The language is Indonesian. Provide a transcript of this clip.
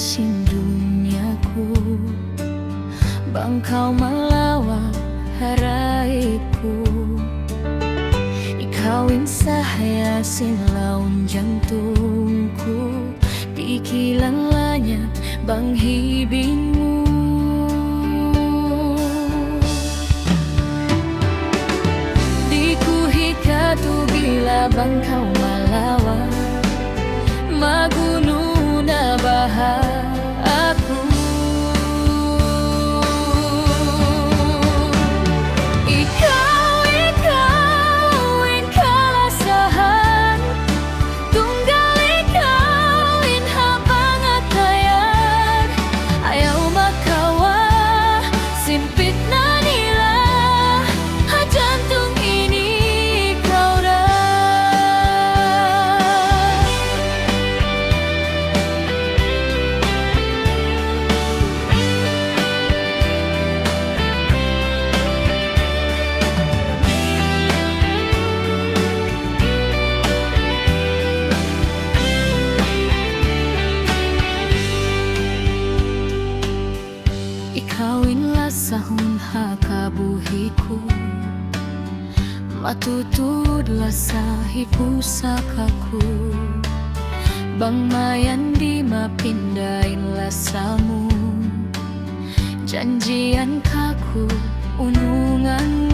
sin duniaku, bang kau melawat haraiku. Ikawin sahaya sin laun jantungku, pikiran lanya bang hibinmu. Dikuhika tu bila bang kau melawat magunu na bahar aku. Ikaw in kalasahan, tunggal ikaw in habang atayan. Ayaw makawa, simpit na nila, jantung ini ikaw na. Ikawinlah sahun hakabuhiku, matutudlah sahib pusakaku. Bang mayan di mapindain lasamu, janjian kaku unungan